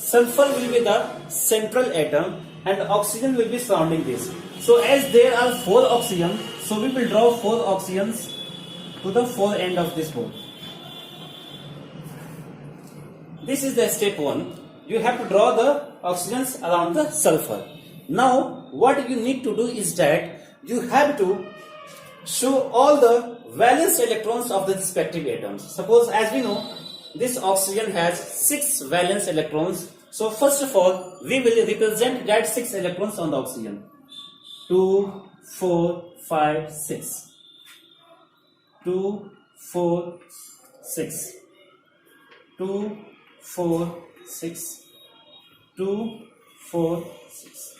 sulfur will be the central atom and oxygen will be surrounding this. So as there are 4 oxygen, so we will draw 4 oxygens to the 4 end of this bond. This is the step 1. You have to draw the oxygens around the sulfur. Now what you need to do is that you have to show all the valence electrons of the respective atoms. Suppose, as we know, this oxygen has 6 valence electrons. So first of all, we will represent that 6 electrons on the oxygen. 2, 4, 5, 6. 2, 4, 6. 2, 4, 6. 2, 4, 6.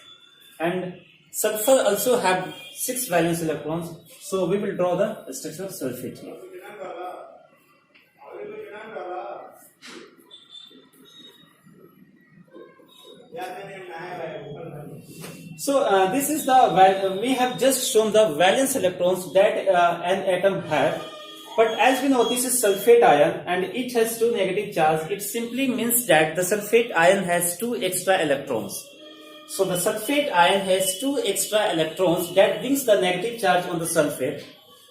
And sulfur also have 6 valence electrons. So we will draw the structure of sulfate here. So this is the we have just shown the valence electrons that an atom have. But as we know, this is sulfate ion and it has 2 negative charge. It simply means that the sulfate ion has 2 extra electrons. So the sulfate ion has 2 extra electrons that brings the negative charge on the sulfate.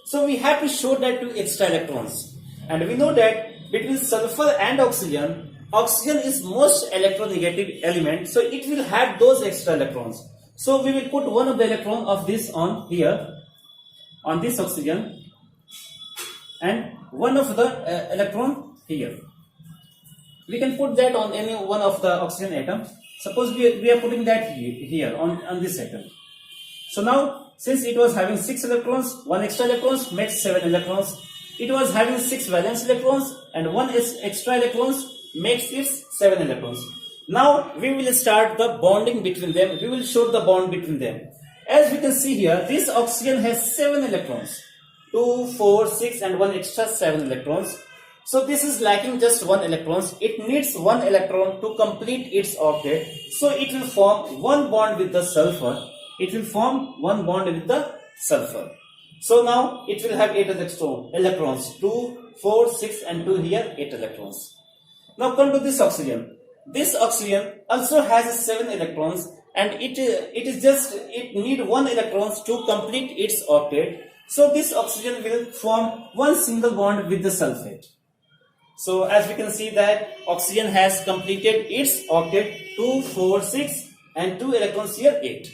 So we have to show that 2 extra electrons. And we know that between sulfur and oxygen, oxygen is most electronegative element. So it will have those extra electrons. So we will put one of the electron of this on here, on this oxygen, and one of the electron here. We can put that on any one of the oxygen atoms. Suppose we are putting that here on this atom. So now, since it was having 6 electrons, 1 extra electrons makes 7 electrons. It was having 6 valence electrons and 1 extra electrons makes it 7 electrons. Now we will start the bonding between them. We will show the bond between them. As we can see here, this oxygen has 7 electrons. 2, 4, 6 and 1 extra 7 electrons. So this is lacking just 1 electron. It needs 1 electron to complete its octet. So it will form 1 bond with the sulfur. It will form 1 bond with the sulfur. So now it will have 8 electrons. 2, 4, 6 and 2 here 8 electrons. Now come to this oxygen. This oxygen also has 7 electrons and it need 1 electrons to complete its octet. So this oxygen will form 1 single bond with the sulfate. So as we can see that oxygen has completed its octet 2, 4, 6 and 2 electrons here 8.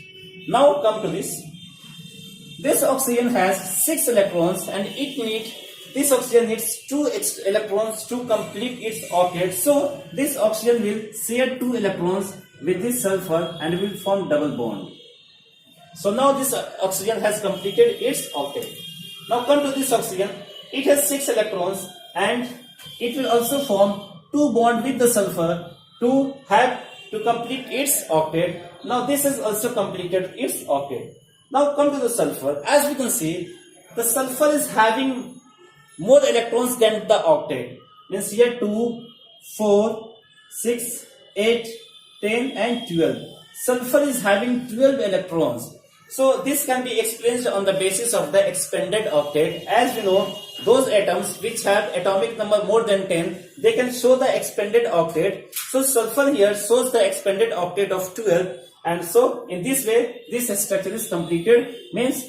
Now come to this. This oxygen has 6 electrons and this oxygen needs 2 electrons to complete its octet. So this oxygen will share 2 electrons with this sulfur and will form double bond. So now this oxygen has completed its octet. Now come to this oxygen. It has 6 electrons and it will also form 2 bond with the sulfur to complete its octet. Now this has also completed its octet. Now come to the sulfur. As we can see, the sulfur is having more electrons than the octet. Means here 2, 4, 6, 8, 10 and 12. Sulfur is having 12 electrons. So this can be explained on the basis of the expanded octet. As we know, those atoms which have atomic number more than 10, they can show the expanded octet. So sulfur here shows the expanded octet of 12. And so in this way, this structure is completed. Means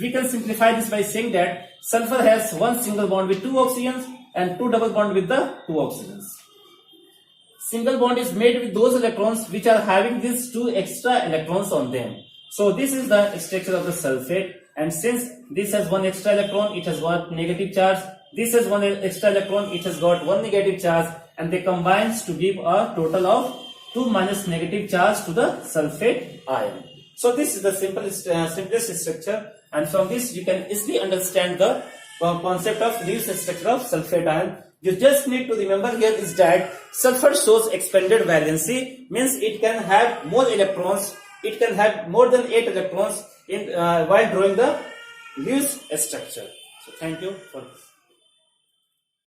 we can simplify this by saying that sulfur has 1 single bond with 2 oxygens and 2 double bond with the 2 oxygens. Single bond is made with those electrons which are having these 2 extra electrons on them. So this is the structure of the sulfate, and since this has 1 extra electron, it has got negative charge. This has 1 extra electron, it has got 1 negative charge, and they combines to give a total of 2 minus negative charge to the sulfate ion. So this is the simplest structure, and from this you can easily understand the concept of Lewis structure of sulfate ion. You just need to remember here is that sulfur shows expanded valency, means it can have more electrons. It can have more than 8 electrons while drawing the Lewis structure. So thank you for this.